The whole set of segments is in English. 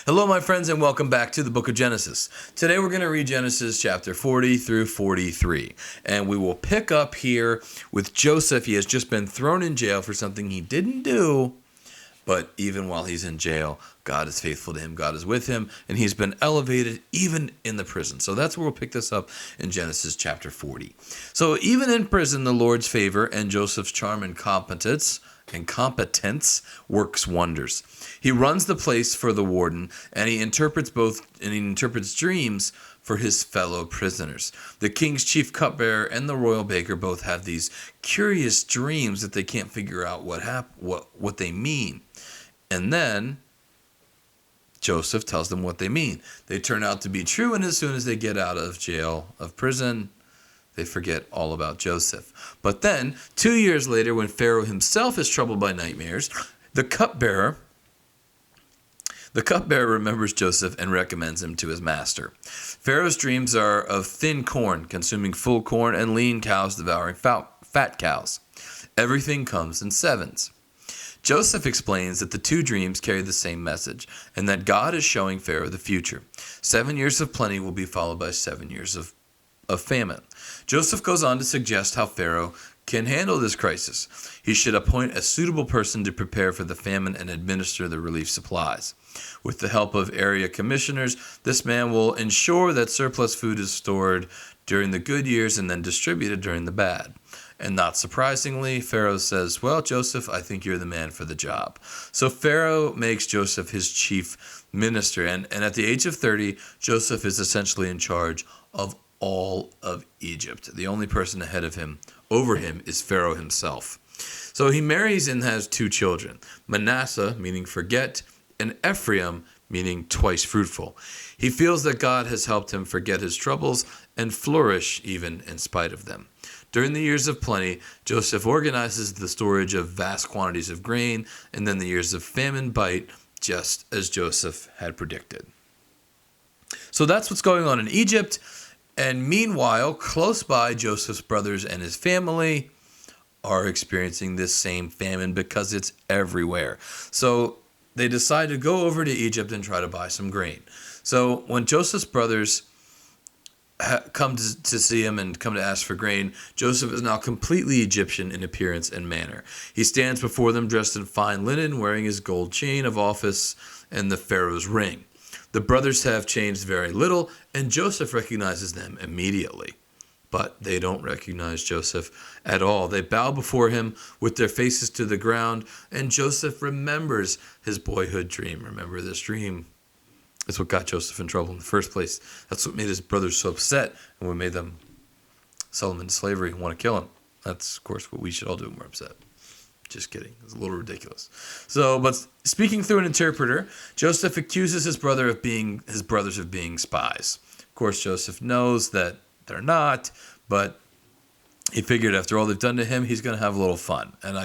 Hello, my friends, and welcome back to the book of Genesis. Today we're going to read Genesis chapter 40 through 43, and we will pick up here with Joseph. He has just been thrown in jail for something he didn't do, but even while he's in jail, God is faithful to him, God is with him, and he's been elevated even in the prison. So that's where we'll pick this up in Genesis chapter 40. So even in prison, the Lord's favor and Joseph's charm and competence works wonders. He runs the place for the warden, and he interprets dreams for his fellow prisoners. The king's chief cupbearer and the royal baker both have these curious dreams that they can't figure out what they mean. And then Joseph tells them what they mean. They turn out to be true, and as soon as they get out of prison, they forget all about Joseph. But then, 2 years later, when Pharaoh himself is troubled by nightmares, the cupbearer remembers Joseph and recommends him to his master. Pharaoh's dreams are of thin corn, consuming full corn, and lean cows devouring fat cows. Everything comes in sevens. Joseph explains that the two dreams carry the same message, and that God is showing Pharaoh the future. 7 years of plenty will be followed by 7 years of famine. Joseph goes on to suggest how Pharaoh can handle this crisis. He should appoint a suitable person to prepare for the famine and administer the relief supplies. With the help of area commissioners, this man will ensure that surplus food is stored during the good years and then distributed during the bad. And not surprisingly, Pharaoh says, "Well, Joseph, I think you're the man for the job." So Pharaoh makes Joseph his chief minister. And at the age of 30, Joseph is essentially in charge of all of Egypt. The only person over him, is Pharaoh himself. So he marries and has two children, Manasseh, meaning forget, and Ephraim, meaning twice fruitful. He feels that God has helped him forget his troubles and flourish even in spite of them. During the years of plenty, Joseph organizes the storage of vast quantities of grain, and then the years of famine bite, just as Joseph had predicted. So that's what's going on in Egypt. And meanwhile, close by, Joseph's brothers and his family are experiencing this same famine because it's everywhere. So they decide to go over to Egypt and try to buy some grain. So when Joseph's brothers come to see him and come to ask for grain, Joseph is now completely Egyptian in appearance and manner. He stands before them dressed in fine linen, wearing his gold chain of office and the Pharaoh's ring. The brothers have changed very little, and Joseph recognizes them immediately. But they don't recognize Joseph at all. They bow before him with their faces to the ground, and Joseph remembers his boyhood dream. Remember, this dream is what got Joseph in trouble in the first place. That's what made his brothers so upset, and what made them sell him into slavery and want to kill him. That's, of course, what we should all do when we're upset. Just kidding. It's a little ridiculous. But speaking through an interpreter, Joseph accuses his brothers of being spies. Of course, Joseph knows that they're not, but he figured after all they've done to him, he's going to have a little fun. And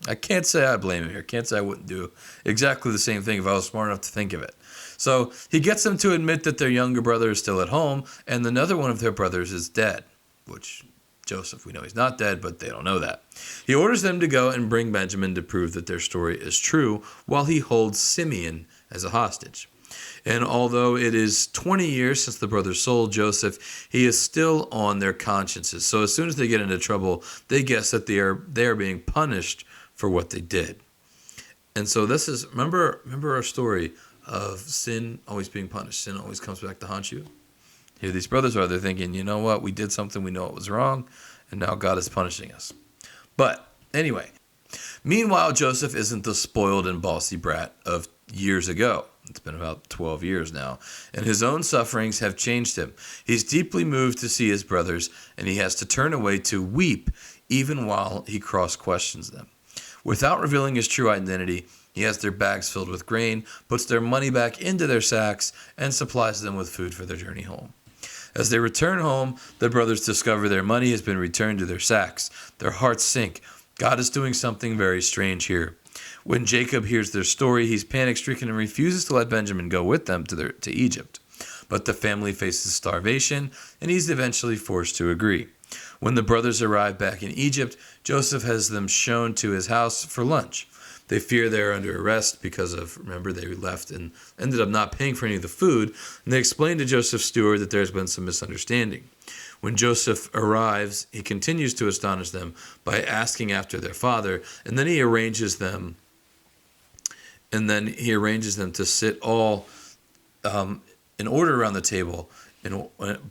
I can't say I blame him here. Can't say I wouldn't do exactly the same thing if I was smart enough to think of it. So he gets them to admit that their younger brother is still at home, and another one of their brothers is dead, which Joseph, we know he's not dead, but they don't know that. He orders them to go and bring Benjamin to prove that their story is true, while he holds Simeon as a hostage. And although it is 20 years since the brothers sold Joseph, he is still on their consciences. So as soon as they get into trouble, they guess that they are being punished for what they did. And so this is, remember our story of sin always being punished. Sin always comes back to haunt you. Here these brothers are, they're thinking, you know what, we did something, we know it was wrong, and now God is punishing us. But anyway, meanwhile, Joseph isn't the spoiled and bossy brat of years ago. It's been about 12 years now, and his own sufferings have changed him. He's deeply moved to see his brothers, and he has to turn away to weep even while he cross-questions them. Without revealing his true identity, he has their bags filled with grain, puts their money back into their sacks, and supplies them with food for their journey home. As they return home, the brothers discover their money has been returned to their sacks. Their hearts sink. God is doing something very strange here. When Jacob hears their story, he's panic-stricken and refuses to let Benjamin go with them to Egypt. But the family faces starvation, and he's eventually forced to agree. When the brothers arrive back in Egypt, Joseph has them shown to his house for lunch. They fear they're under arrest because of, remember, they left and ended up not paying for any of the food. And they explain to Joseph's steward that there's been some misunderstanding. When Joseph arrives, he continues to astonish them by asking after their father, and then he arranges them to sit all in order around the table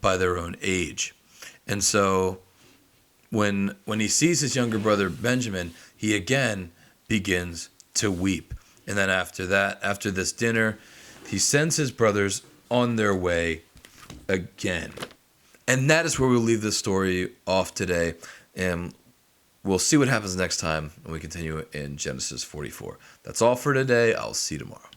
by their own age. And so when he sees his younger brother Benjamin, he again begins to weep. And then after this dinner, he sends his brothers on their way again. And that is where we'll leave this story off today. And we'll see what happens next time when we continue in Genesis 44. That's all for today. I'll see you tomorrow.